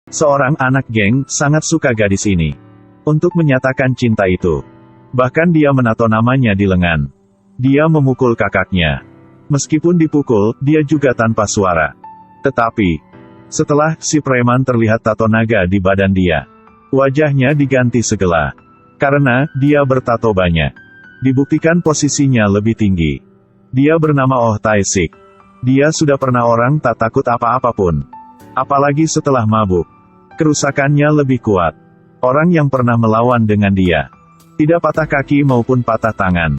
Seorang anak geng sangat suka gadis ini. Untuk menyatakan cinta itu, bahkan dia menato namanya di lengan. Dia memukul kakaknya. Meskipun dipukul, dia juga tanpa suara. Tetapi, setelah si preman terlihat tato naga di badan dia, wajahnya diganti segala. Karena dia bertato banyak. Dibuktikan posisinya lebih tinggi. Dia bernama Oh Tae-sik. Dia sudah pernah orang tak takut apa-apapun. Apalagi setelah mabuk. Kerusakannya lebih kuat. Orang yang pernah melawan dengan dia, tidak patah kaki maupun patah tangan.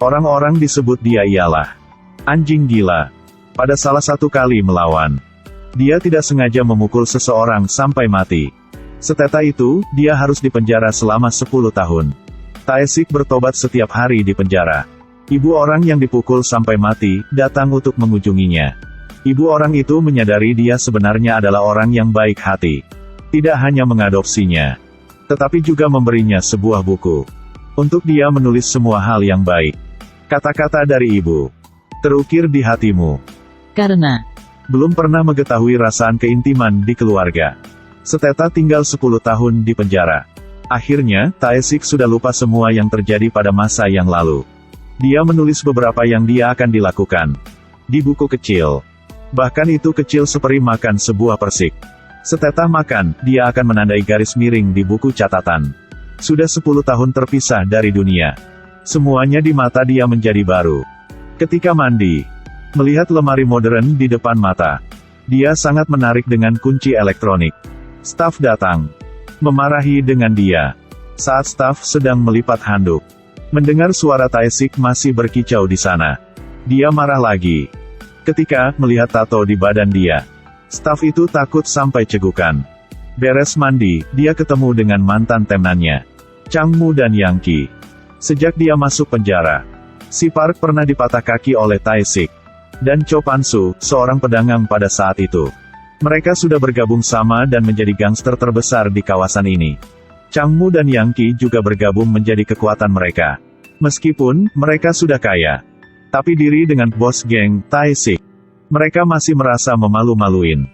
Orang-orang disebut dia ialah anjing gila. Pada salah satu kali melawan, dia tidak sengaja memukul seseorang sampai mati. Setelah itu, dia harus dipenjara selama 10 tahun. Tae-sik bertobat setiap hari di penjara. Ibu orang yang dipukul sampai mati, datang untuk mengunjunginya. Ibu orang itu menyadari dia sebenarnya adalah orang yang baik hati. Tidak hanya mengadopsinya, tetapi juga memberinya sebuah buku. Untuk dia menulis semua hal yang baik. Kata-kata dari ibu terukir di hatimu. Karena Belum pernah mengetahui rasaan keintiman di keluarga. Setelah tinggal 10 tahun di penjara. Akhirnya, Tae-sik sudah lupa semua yang terjadi pada masa yang lalu. Dia menulis beberapa yang dia akan dilakukan di buku kecil. Bahkan itu kecil seperti makan sebuah persik. Setelah makan, dia akan menandai garis miring di buku catatan. Sudah 10 tahun terpisah dari dunia. Semuanya di mata dia menjadi baru. Ketika mandi, melihat lemari modern di depan mata, dia sangat menarik dengan kunci elektronik. Staf datang, memarahi dengan dia. Saat staf sedang melipat handuk, mendengar suara Tae-sik masih berkicau di sana. Dia marah lagi. Ketika melihat tato di badan dia, staf itu takut sampai cegukan. Beres mandi, dia ketemu dengan mantan temannya, Changmu dan Yangki. Sejak dia masuk penjara, si Park pernah dipatah kaki oleh Tae-sik dan Cho Pan-soo, seorang pedagang pada saat itu. Mereka sudah bergabung sama dan menjadi gangster terbesar di kawasan ini. Changmu dan Yangki juga bergabung menjadi kekuatan mereka. Meskipun mereka sudah kaya, tapi diri dengan bos geng, Tae-sik, mereka masih merasa memalu-maluin.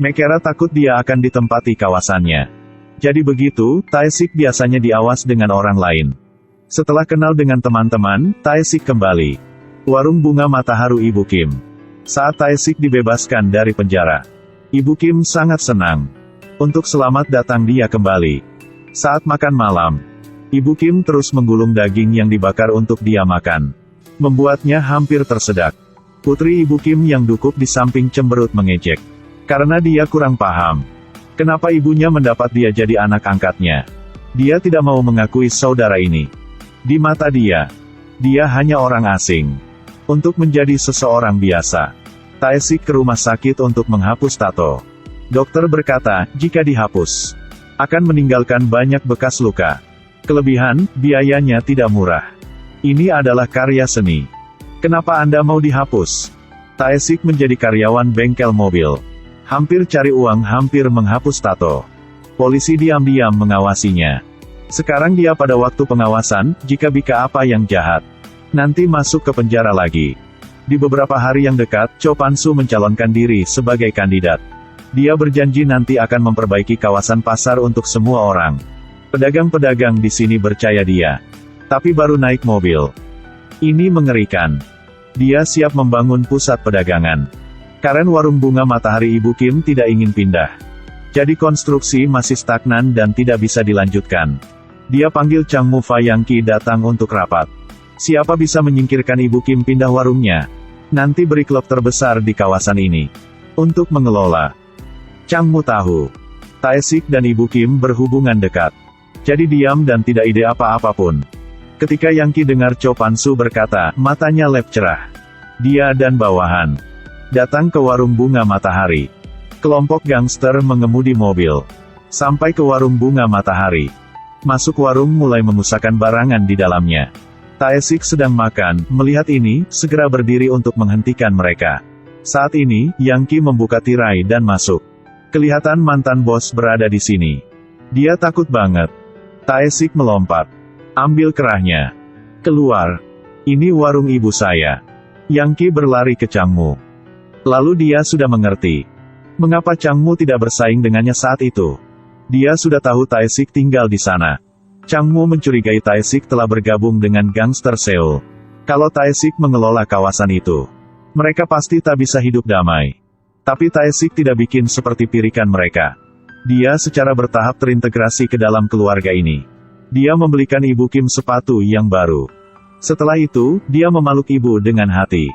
Mereka takut dia akan ditempati kawasannya. Jadi begitu, Tae-sik biasanya diawas dengan orang lain. Setelah kenal dengan teman-teman, Tae-sik kembali. Warung bunga Matahari Ibu Kim. Saat Tae-sik dibebaskan dari penjara, Ibu Kim sangat senang. Untuk selamat datang dia kembali. Saat makan malam, Ibu Kim terus menggulung daging yang dibakar untuk dia makan. Membuatnya hampir tersedak. Putri Ibu Kim yang duduk di samping cemberut mengejek. Karena dia kurang paham. Kenapa ibunya mendapat dia jadi anak angkatnya. Dia tidak mau mengakui saudara ini. Di mata dia hanya orang asing. Untuk menjadi seseorang biasa, Tae-sik ke rumah sakit untuk menghapus tato. Dokter berkata, jika dihapus, akan meninggalkan banyak bekas luka. Kelebihan, biayanya tidak murah. Ini adalah karya seni. Kenapa Anda mau dihapus? Tae-sik menjadi karyawan bengkel mobil. Hampir cari uang, hampir menghapus tato. Polisi diam-diam mengawasinya. Sekarang dia pada waktu pengawasan, jika bika apa yang jahat, nanti masuk ke penjara lagi. Di beberapa hari yang dekat, Cho Pan-soo mencalonkan diri sebagai kandidat. Dia berjanji nanti akan memperbaiki kawasan pasar untuk semua orang. Pedagang-pedagang di sini percaya dia. Tapi baru naik mobil. Ini mengerikan. Dia siap membangun pusat pedagangan. Karena warung bunga Matahari Ibu Kim tidak ingin pindah. Jadi konstruksi masih stagnan dan tidak bisa dilanjutkan. Dia panggil Changmu Yangki datang untuk rapat. Siapa bisa menyingkirkan Ibu Kim pindah warungnya? Nanti beri klub terbesar di kawasan ini untuk mengelola. Changmu tahu Tae-sik dan Ibu Kim berhubungan dekat. Jadi diam dan tidak ide apa-apapun. Ketika Yangki dengar Cho Pan-soo berkata, matanya lep cerah. Dia dan bawahan datang ke warung bunga Matahari. Kelompok gangster mengemudi mobil sampai ke warung bunga Matahari. Masuk warung mulai memusahkan barangan di dalamnya. Tae-sik sedang makan, melihat ini, segera berdiri untuk menghentikan mereka. Saat ini, Yangki membuka tirai dan masuk. Kelihatan mantan bos berada di sini. Dia takut banget. Tae-sik melompat. Ambil kerahnya. Keluar. Ini warung ibu saya. Yangki berlari ke Changmu. Lalu dia sudah mengerti. Mengapa Changmu tidak bersaing dengannya saat itu? Dia sudah tahu Tae-sik tinggal di sana. Changmu mencurigai Tae-sik telah bergabung dengan gangster Seoul. Kalau Tae-sik mengelola kawasan itu, mereka pasti tak bisa hidup damai. Tapi Tae-sik tidak bikin seperti pirikan mereka. Dia secara bertahap terintegrasi ke dalam keluarga ini. Dia membelikan Ibu Kim sepatu yang baru. Setelah itu, dia memeluk ibu dengan hati.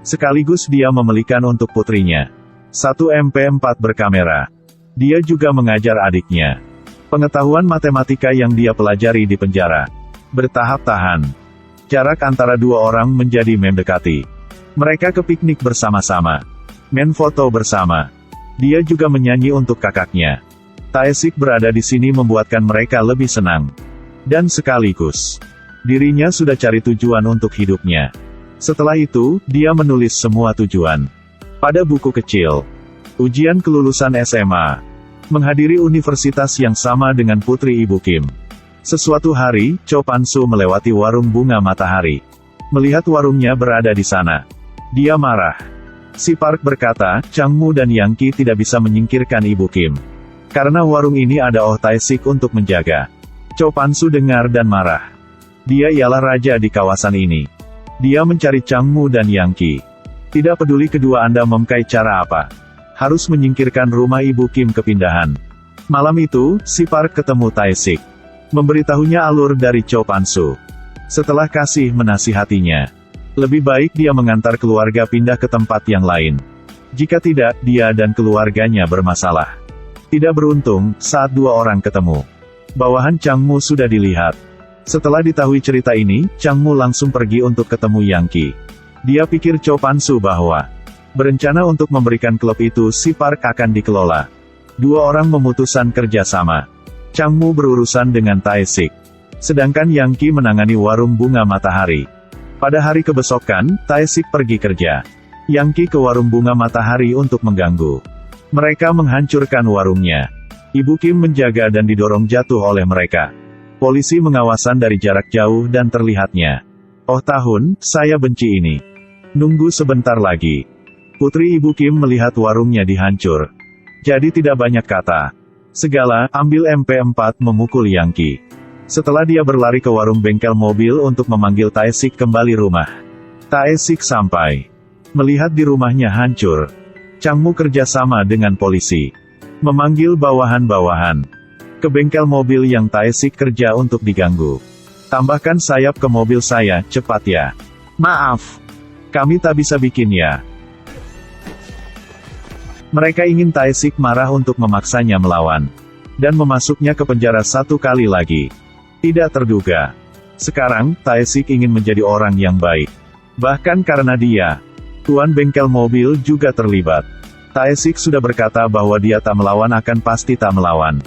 Sekaligus dia membelikan untuk putrinya satu MP4 berkamera. Dia juga mengajar adiknya pengetahuan matematika yang dia pelajari di penjara. Bertahap-tahan. Jarak antara dua orang menjadi mendekati. Mereka ke piknik bersama-sama. Men foto bersama. Dia juga menyanyi untuk kakaknya. Tae-sik berada di sini membuatkan mereka lebih senang. Dan sekaligus, dirinya sudah cari tujuan untuk hidupnya. Setelah itu, dia menulis semua tujuan pada buku kecil. Ujian kelulusan SMA. Menghadiri universitas yang sama dengan putri Ibu Kim. Sesuatu hari, Cho Pan-soo melewati warung bunga matahari. Melihat warungnya berada di sana, dia marah. Si Park berkata, Changmu dan Yang Ki tidak bisa menyingkirkan Ibu Kim. Karena warung ini ada Oh Tae-sik untuk menjaga. Cho Pan-soo dengar dan marah. Dia ialah raja di kawasan ini. Dia mencari Changmu dan Yang Ki. Tidak peduli kedua Anda memakai cara apa. Harus menyingkirkan rumah Ibu Kim kepindahan. Malam itu, si Park ketemu Tae-sik. Memberitahunya alur dari Cho Pan-soo. Setelah kasih menasihatinya, lebih baik dia mengantar keluarga pindah ke tempat yang lain. Jika tidak, dia dan keluarganya bermasalah. Tidak beruntung, saat dua orang ketemu, bawahan Changmu sudah dilihat. Setelah diketahui cerita ini, Changmu langsung pergi untuk ketemu Yang Ki. Dia pikir Cho Pan-soo bahwa berencana untuk memberikan klub itu si Park akan dikelola. Dua orang memutuskan kerjasama. Changmu berurusan dengan Tae-sik. Sedangkan Yang Ki menangani warung bunga matahari. Pada hari kebesokan, Tae-sik pergi kerja. Yang Ki ke warung bunga matahari untuk mengganggu. Mereka menghancurkan warungnya. Ibu Kim menjaga dan didorong jatuh oleh mereka. Polisi mengawasan dari jarak jauh dan terlihatnya. Oh tahun, saya benci ini. Nunggu sebentar lagi. Putri Ibu Kim melihat warungnya dihancur. Jadi tidak banyak kata. Segala, ambil MP4 memukul Yang Ki. Setelah dia berlari ke warung bengkel mobil untuk memanggil Tae-sik kembali rumah. Tae-sik sampai. Melihat di rumahnya hancur. Changmu kerjasama dengan polisi. Memanggil bawahan-bawahan ke bengkel mobil yang Tae-sik kerja untuk diganggu. Tambahkan sayap ke mobil saya, cepat ya. Maaf. Kami tak bisa bikin ya. Mereka ingin Tae-sik marah untuk memaksanya melawan. Dan memasuknya ke penjara satu kali lagi. Tidak terduga. Sekarang, Tae-sik ingin menjadi orang yang baik. Bahkan karena dia, tuan bengkel mobil juga terlibat. Tae-sik sudah berkata bahwa dia tak melawan akan pasti tak melawan.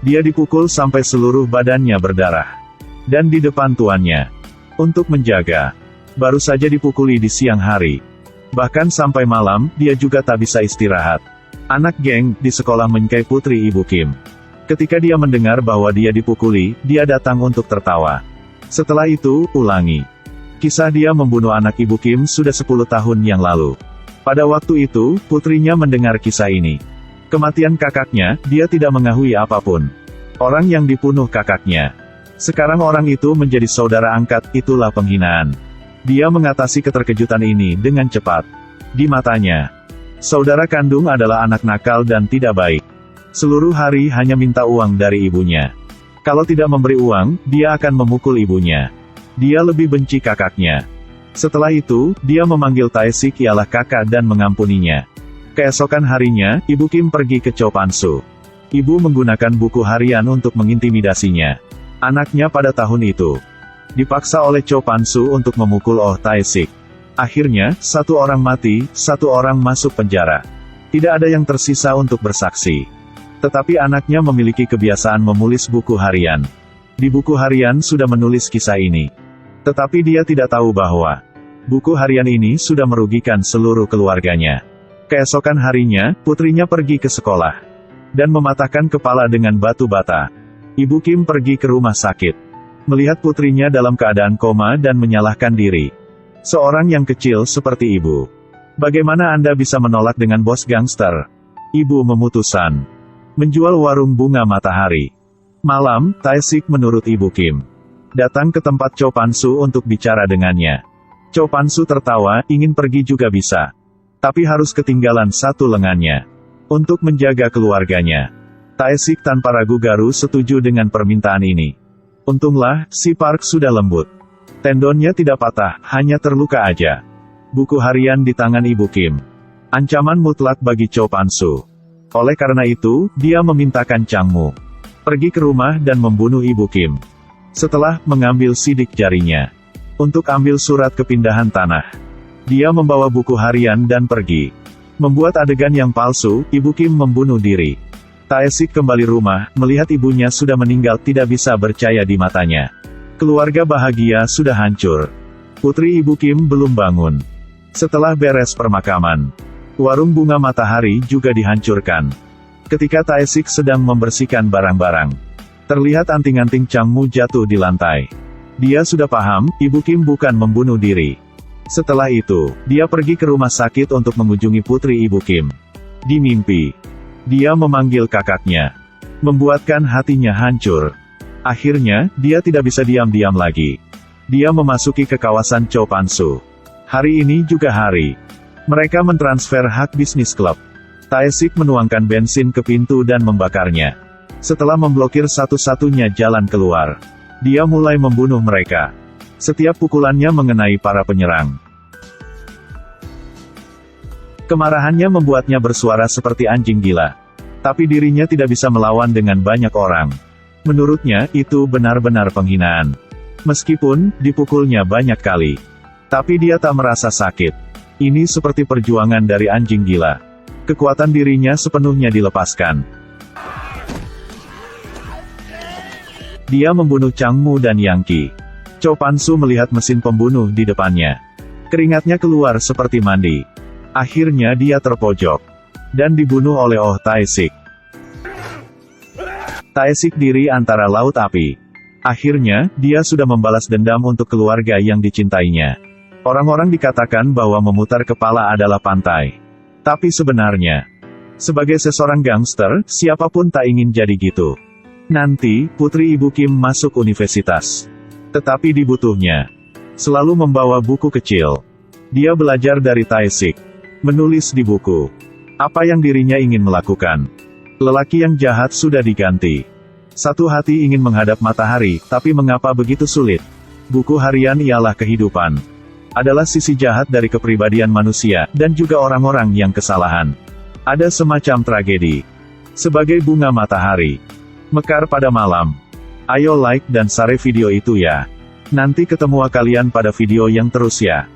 Dia dipukul sampai seluruh badannya berdarah. Dan di depan tuannya. Untuk menjaga. Baru saja dipukuli di siang hari. Bahkan sampai malam, dia juga tak bisa istirahat. Anak geng di sekolah menyukai putri Ibu Kim. Ketika dia mendengar bahwa dia dipukuli, dia datang untuk tertawa. Setelah itu, ulangi. Kisah dia membunuh anak Ibu Kim sudah 10 tahun yang lalu. Pada waktu itu, putrinya mendengar kisah ini. Kematian kakaknya, dia tidak mengetahui apapun. Orang yang dibunuh kakaknya. Sekarang orang itu menjadi saudara angkat, itulah penghinaan. Dia mengatasi keterkejutan ini dengan cepat. Di matanya, saudara kandung adalah anak nakal dan tidak baik. Seluruh hari hanya minta uang dari ibunya. Kalau tidak memberi uang, dia akan memukul ibunya. Dia lebih benci kakaknya. Setelah itu, dia memanggil Tae-sik ialah kakak dan mengampuninya. Keesokan harinya, Ibu Kim pergi ke Cho Pan-soo. Ibu menggunakan buku harian untuk mengintimidasinya. Anaknya pada tahun itu dipaksa oleh Cho Pan-soo untuk memukul Oh Tae-sik. Akhirnya, satu orang mati, satu orang masuk penjara. Tidak ada yang tersisa untuk bersaksi. Tetapi anaknya memiliki kebiasaan menulis buku harian. Di buku harian sudah menulis kisah ini. Tetapi dia tidak tahu bahwa buku harian ini sudah merugikan seluruh keluarganya. Keesokan harinya, putrinya pergi ke sekolah dan mematahkan kepala dengan batu bata. Ibu Kim pergi ke rumah sakit. Melihat putrinya dalam keadaan koma dan menyalahkan diri. Seorang yang kecil seperti ibu. Bagaimana Anda bisa menolak dengan bos gangster? Ibu memutuskan menjual warung bunga matahari. Malam, Tae-sik menurut Ibu Kim datang ke tempat Cho Pan-su untuk bicara dengannya. Cho Pan-su tertawa, ingin pergi juga bisa. Tapi harus ketinggalan satu lengannya. Untuk menjaga keluarganya. Tae-sik tanpa ragu-garu setuju dengan permintaan ini. Untunglah, si Park sudah lembut. Tendonnya tidak patah, hanya terluka aja. Buku harian di tangan Ibu Kim. Ancaman mutlak bagi Cho Pan-su. Oleh karena itu, dia memintakan Changmu pergi ke rumah dan membunuh Ibu Kim. Setelah mengambil sidik jarinya untuk ambil surat kepindahan tanah, dia membawa buku harian dan pergi. Membuat adegan yang palsu, Ibu Kim membunuh diri. Tae-sik kembali rumah, melihat ibunya sudah meninggal tidak bisa percaya di matanya. Keluarga bahagia sudah hancur. Putri Ibu Kim belum bangun. Setelah beres permakaman, warung bunga matahari juga dihancurkan. Ketika Tae-sik sedang membersihkan barang-barang, terlihat anting-anting Changmu jatuh di lantai. Dia sudah paham, Ibu Kim bukan membunuh diri. Setelah itu, dia pergi ke rumah sakit untuk mengunjungi putri Ibu Kim. Di mimpi, dia memanggil kakaknya, membuatkan hatinya hancur. Akhirnya, dia tidak bisa diam-diam lagi. Dia memasuki ke kawasan Cho Pan-su. Hari ini juga hari mereka mentransfer hak bisnis klub. Tae-sik menuangkan bensin ke pintu dan membakarnya. Setelah memblokir satu-satunya jalan keluar, dia mulai membunuh mereka. Setiap pukulannya mengenai para penyerang. Kemarahannya membuatnya bersuara seperti anjing gila. Tapi dirinya tidak bisa melawan dengan banyak orang. Menurutnya, itu benar-benar penghinaan. Meskipun, dipukulnya banyak kali. Tapi dia tak merasa sakit. Ini seperti perjuangan dari anjing gila. Kekuatan dirinya sepenuhnya dilepaskan. Dia membunuh Changmu dan Yangki. Cho Pan-su melihat mesin pembunuh di depannya. Keringatnya keluar seperti mandi. Akhirnya dia terpojok. Dan dibunuh oleh Oh Tae-sik. Tae-sik diri antara laut api. Akhirnya, dia sudah membalas dendam untuk keluarga yang dicintainya. Orang-orang dikatakan bahwa memutar kepala adalah pantai. Tapi sebenarnya, sebagai seorang gangster, siapapun tak ingin jadi gitu. Nanti, putri Ibu Kim masuk universitas. Tetapi dibutuhnya selalu membawa buku kecil. Dia belajar dari Tae-sik. Menulis di buku apa yang dirinya ingin melakukan. Lelaki yang jahat sudah diganti. Satu hati ingin menghadap matahari, tapi mengapa begitu sulit? Buku harian ialah kehidupan. Adalah sisi jahat dari kepribadian manusia, dan juga orang-orang yang kesalahan. Ada semacam tragedi. Sebagai bunga matahari mekar pada malam. Ayo like dan share video itu ya. Nanti ketemu kalian pada video yang terus ya.